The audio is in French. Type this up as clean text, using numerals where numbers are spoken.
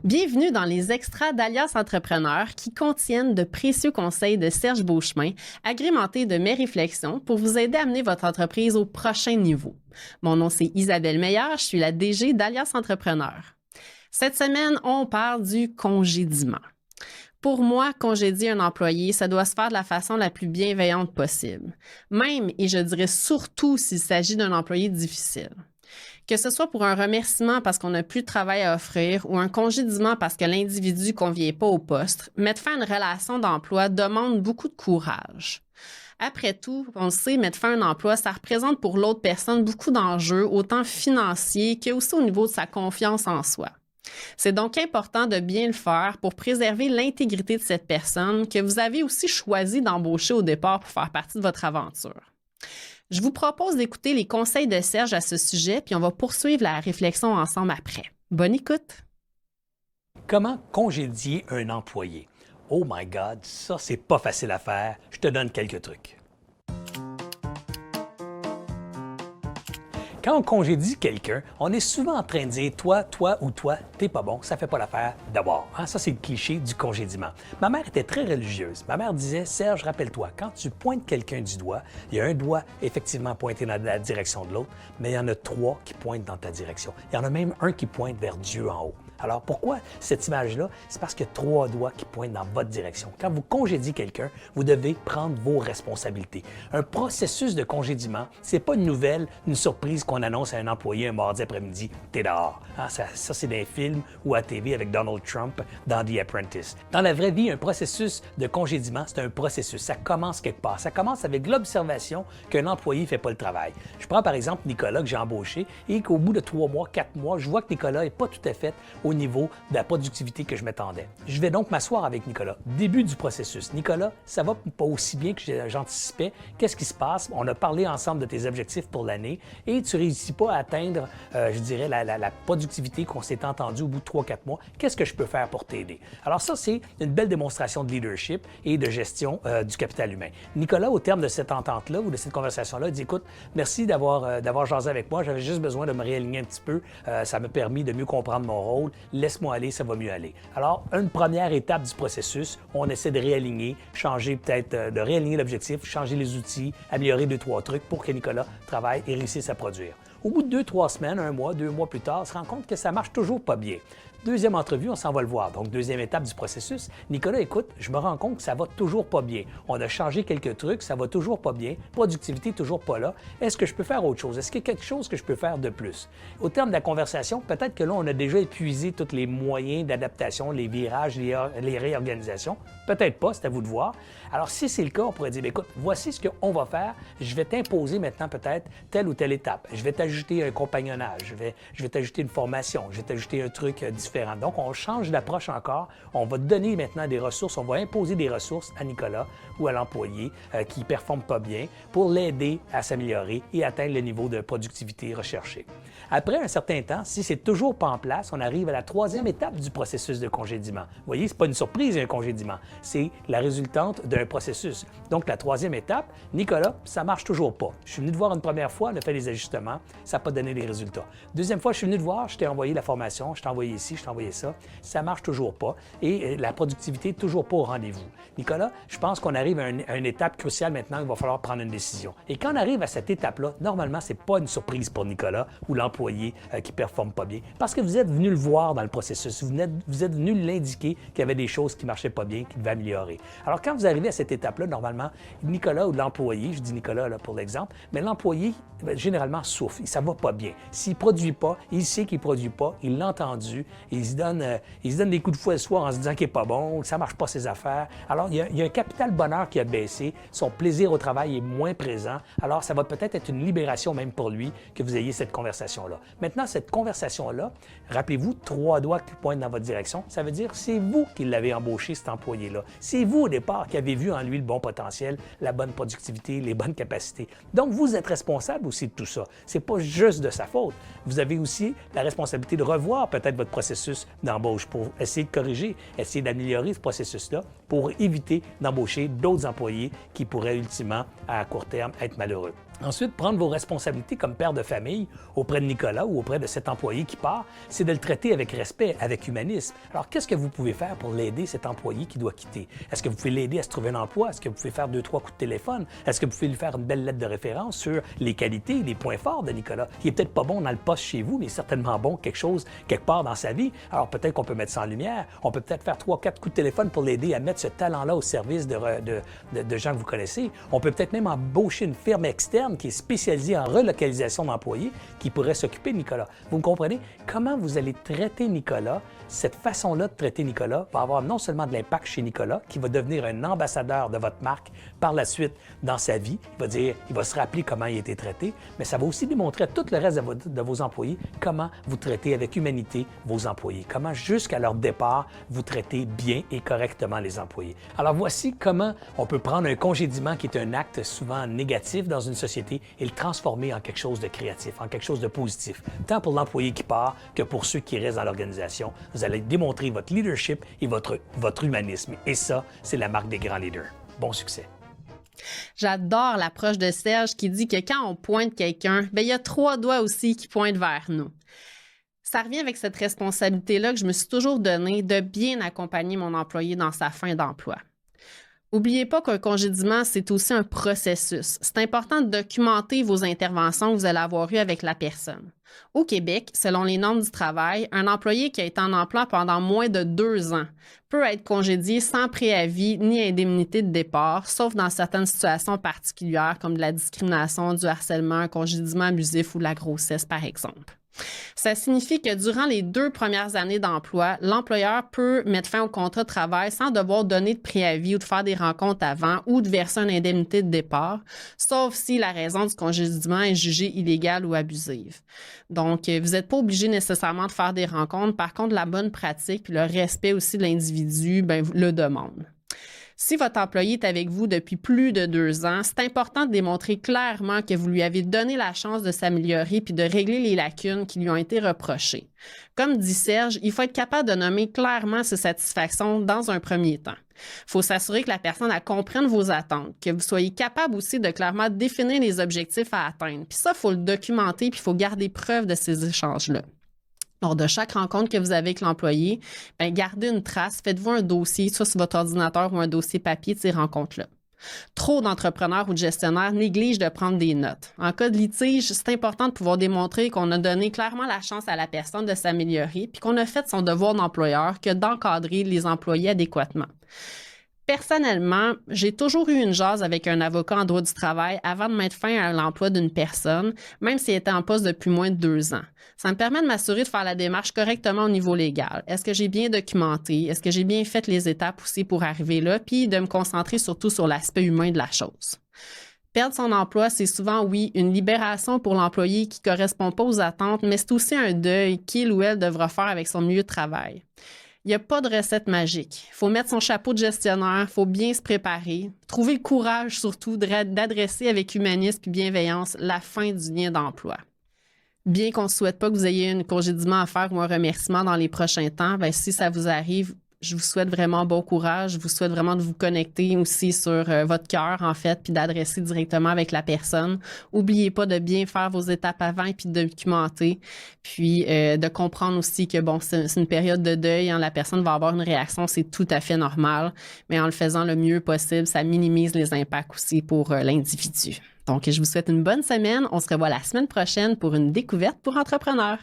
Bienvenue dans les extras d'Alias Entrepreneur qui contiennent de précieux conseils de Serge Beauchemin, agrémentés de mes réflexions pour vous aider à amener votre entreprise au prochain niveau. Mon nom, c'est Isabelle Meillard, je suis la DG d'Alias Entrepreneur. Cette semaine, on parle du congédiement. Pour moi, congédier un employé, ça doit se faire de la façon la plus bienveillante possible. Même, et je dirais surtout s'il s'agit d'un employé difficile. Que ce soit pour un remerciement parce qu'on n'a plus de travail à offrir ou un congédiement parce que l'individu ne convient pas au poste, mettre fin à une relation d'emploi demande beaucoup de courage. Après tout, on le sait, mettre fin à un emploi, ça représente pour l'autre personne beaucoup d'enjeux, autant financiers qu'aussi au niveau de sa confiance en soi. C'est donc important de bien le faire pour préserver l'intégrité de cette personne que vous avez aussi choisi d'embaucher au départ pour faire partie de votre aventure. Je vous propose d'écouter les conseils de Serge à ce sujet, puis on va poursuivre la réflexion ensemble après. Bonne écoute! Comment congédier un employé? Oh my God, ça, c'est pas facile à faire. Je te donne quelques trucs. Quand on congédie quelqu'un, on est souvent en train de dire « toi ou toi, t'es pas bon, ça fait pas l'affaire d'abord ». Ça, c'est le cliché du congédiement. Ma mère était très religieuse. Ma mère disait « Serge, rappelle-toi, quand tu pointes quelqu'un du doigt, il y a un doigt effectivement pointé dans la direction de l'autre, mais il y en a trois qui pointent dans ta direction. Il y en a même un qui pointe vers Dieu en haut. » Alors, pourquoi cette image-là? C'est parce qu'il y a trois doigts qui pointent dans votre direction. Quand vous congédiez quelqu'un, vous devez prendre vos responsabilités. Un processus de congédiement, c'est pas une nouvelle, une surprise qu'on annonce à un employé un mardi après-midi, t'es dehors. Ça, c'est dans les films ou à TV avec Donald Trump dans The Apprentice. Dans la vraie vie, un processus de congédiement, c'est un processus. Ça commence quelque part. Ça commence avec l'observation qu'un employé ne fait pas le travail. Je prends par exemple Nicolas que j'ai embauché et qu'au bout de 3 mois, 4 mois, je vois que Nicolas n'est pas tout à fait au niveau de la productivité que je m'attendais. Je vais donc m'asseoir avec Nicolas. Début du processus. Nicolas, ça va pas aussi bien que j'anticipais. Qu'est-ce qui se passe? On a parlé ensemble de tes objectifs pour l'année et tu réussis pas à atteindre, je dirais, la productivité qu'on s'est entendu au bout de 3-4 mois. Qu'est-ce que je peux faire pour t'aider? Alors ça, c'est une belle démonstration de leadership et de gestion du capital humain. Nicolas, au terme de cette entente-là ou de cette conversation-là, dit, écoute, merci d'avoir jasé avec moi. J'avais juste besoin de me réaligner un petit peu. Ça m'a permis de mieux comprendre mon rôle. Laisse-moi aller, ça va mieux aller. Alors, une première étape du processus, on essaie de réaligner, changer peut-être, de réaligner l'objectif, changer les outils, améliorer 2-3 trucs pour que Nicolas travaille et réussisse à produire. Au bout de 2-3 semaines, 1 mois, 2 mois plus tard, on se rend compte que ça marche toujours pas bien. Deuxième entrevue, on s'en va le voir. Donc, deuxième étape du processus. Nicolas, écoute, je me rends compte que ça va toujours pas bien. On a changé quelques trucs, ça va toujours pas bien. Productivité toujours pas là. Est-ce que je peux faire autre chose? Est-ce qu'il y a quelque chose que je peux faire de plus? Au terme de la conversation, peut-être que là, on a déjà épuisé tous les moyens d'adaptation, les virages, les réorganisations. Peut-être pas, c'est à vous de voir. Alors, si c'est le cas, on pourrait dire, bien, écoute, voici ce qu'on va faire. Je vais t'imposer maintenant peut-être telle ou telle étape. Je vais t'ajouter un compagnonnage. Je vais t'ajouter une formation. Je vais t'ajouter un truc différent. Donc, on change d'approche encore. On va donner maintenant des ressources. On va imposer des ressources à Nicolas ou à l'employé qui ne performe pas bien pour l'aider à s'améliorer et atteindre le niveau de productivité recherché. Après un certain temps, si c'est toujours pas en place, on arrive à la troisième étape du processus de congédiement. Vous voyez, ce n'est pas une surprise, un congédiement. C'est la résultante d'un processus. Donc, la troisième étape, Nicolas, ça marche toujours pas. Je suis venu te voir une première fois, on a fait des ajustements, ça n'a pas donné les résultats. Deuxième fois, je suis venu te voir, je t'ai envoyé la formation, je t'ai envoyé ici, je t'ai envoyé ça, ça marche toujours pas et la productivité n'est toujours pas au rendez-vous. Nicolas, je pense qu'on arrive à une étape cruciale maintenant, il va falloir prendre une décision. Et quand on arrive à cette étape-là, normalement, ce n'est pas une surprise pour Nicolas ou l'employé qui ne performe pas bien, parce que vous êtes venu le voir dans le processus, vous êtes venu l'indiquer qu'il y avait des choses qui ne marchaient pas bien, qu'il devait améliorer. Alors, quand vous arrivez à cette étape-là, normalement, Nicolas ou l'employé, je dis Nicolas là, pour l'exemple, mais l'employé, généralement, souffre, ça ne va pas bien. S'il ne produit pas, il sait qu'il ne produit pas, il l'a entendu, il se donne des coups de fouet le soir en se disant qu'il n'est pas bon, que ça ne marche pas ses affaires. Alors, il y a un capital bonheur qui a baissé, son plaisir au travail est moins présent. Alors, ça va peut-être être une libération même pour lui que vous ayez cette conversation-là. Maintenant, cette conversation-là, rappelez-vous, 3 doigts qui pointent dans votre direction, ça veut dire que c'est vous qui l'avez embauché, cet employé-là. C'est vous, au départ, qui avez vu en lui le bon potentiel, la bonne productivité, les bonnes capacités. Donc, vous êtes responsable aussi de tout ça. Ce n'est pas juste de sa faute. Vous avez aussi la responsabilité de revoir peut-être votre processus d'embauche pour essayer de corriger, essayer d'améliorer ce processus-là pour éviter d'embaucher d'autres employés qui pourraient ultimement, à court terme, être malheureux. Ensuite, prendre vos responsabilités comme père de famille auprès de Nicolas ou auprès de cet employé qui part, c'est de le traiter avec respect, avec humanisme. Alors, qu'est-ce que vous pouvez faire pour l'aider, cet employé qui doit quitter? Est-ce que vous pouvez l'aider à se trouver un emploi? Est-ce que vous pouvez faire 2-3 coups de téléphone? Est-ce que vous pouvez lui faire une belle lettre de référence sur les qualités, les points forts de Nicolas? Il est peut-être pas bon dans le poste chez vous, mais il est certainement bon quelque part dans sa vie. Alors, peut-être qu'on peut mettre ça en lumière. On peut peut-être faire 3-4 coups de téléphone pour l'aider à mettre ce talent-là au service de gens que vous connaissez. On peut peut-être même embaucher une firme externe qui est spécialisée en relocalisation d'employés qui pourrait s'occuper de Nicolas. Vous me comprenez? Comment vous allez traiter Nicolas? Cette façon-là de traiter Nicolas va avoir non seulement de l'impact chez Nicolas, qui va devenir un ambassadeur de votre marque par la suite dans sa vie. Il va se rappeler comment il a été traité, mais ça va aussi démontrer à tout le reste de vos employés comment vous traitez avec humanité vos employés, comment jusqu'à leur départ, vous traitez bien et correctement les employés. Alors voici comment on peut prendre un congédiement qui est un acte souvent négatif dans une société et le transformer en quelque chose de créatif, en quelque chose de positif, tant pour l'employé qui part que pour ceux qui restent dans l'organisation. Vous allez démontrer votre leadership et votre humanisme. Et ça, c'est la marque des grands leaders. Bon succès. J'adore l'approche de Serge qui dit que quand on pointe quelqu'un, il y a 3 doigts aussi qui pointent vers nous. Ça revient avec cette responsabilité-là que je me suis toujours donnée de bien accompagner mon employé dans sa fin d'emploi. N'oubliez pas qu'un congédiement, c'est aussi un processus. C'est important de documenter vos interventions que vous allez avoir eues avec la personne. Au Québec, selon les normes du travail, un employé qui a été en emploi pendant moins de 2 ans peut être congédié sans préavis ni indemnité de départ, sauf dans certaines situations particulières comme de la discrimination, du harcèlement, un congédiement abusif ou de la grossesse, par exemple. Ça signifie que durant les 2 premières années d'emploi, l'employeur peut mettre fin au contrat de travail sans devoir donner de préavis ou de faire des rencontres avant ou de verser une indemnité de départ, sauf si la raison du congédiement est jugée illégale ou abusive. Donc, vous n'êtes pas obligé nécessairement de faire des rencontres. Par contre, la bonne pratique puis le respect aussi de l'individu, le demande. Si votre employé est avec vous depuis plus de 2 ans, c'est important de démontrer clairement que vous lui avez donné la chance de s'améliorer puis de régler les lacunes qui lui ont été reprochées. Comme dit Serge, il faut être capable de nommer clairement ses satisfactions dans un premier temps. Il faut s'assurer que la personne comprenne vos attentes, que vous soyez capable aussi de clairement définir les objectifs à atteindre. Puis ça, il faut le documenter puis il faut garder preuve de ces échanges-là. Lors de chaque rencontre que vous avez avec l'employé, gardez une trace, faites-vous un dossier, soit sur votre ordinateur ou un dossier papier de ces rencontres-là. Trop d'entrepreneurs ou de gestionnaires négligent de prendre des notes. En cas de litige, c'est important de pouvoir démontrer qu'on a donné clairement la chance à la personne de s'améliorer puis qu'on a fait son devoir d'employeur que d'encadrer les employés adéquatement. Personnellement, j'ai toujours eu une jase avec un avocat en droit du travail avant de mettre fin à l'emploi d'une personne, même si elle était en poste depuis moins de 2 ans. Ça me permet de m'assurer de faire la démarche correctement au niveau légal. Est-ce que j'ai bien documenté? Est-ce que j'ai bien fait les étapes aussi pour arriver là? Puis de me concentrer surtout sur l'aspect humain de la chose. Perdre son emploi, c'est souvent, oui, une libération pour l'employé qui ne correspond pas aux attentes, mais c'est aussi un deuil qu'il ou elle devra faire avec son milieu de travail. Il n'y a pas de recette magique. Il faut mettre son chapeau de gestionnaire, il faut bien se préparer, trouver le courage surtout d'adresser avec humanisme et bienveillance la fin du lien d'emploi. Bien qu'on ne souhaite pas que vous ayez un congédiement à faire ou un remerciement dans les prochains temps, si ça vous arrive, je vous souhaite vraiment bon courage. Je vous souhaite vraiment de vous connecter aussi sur votre cœur, en fait, puis d'adresser directement avec la personne. N'oubliez pas de bien faire vos étapes avant et puis de documenter. Puis de comprendre aussi que, c'est une période de deuil. La personne va avoir une réaction, c'est tout à fait normal. Mais en le faisant le mieux possible, ça minimise les impacts aussi pour l'individu. Donc, je vous souhaite une bonne semaine. On se revoit la semaine prochaine pour une découverte pour entrepreneurs.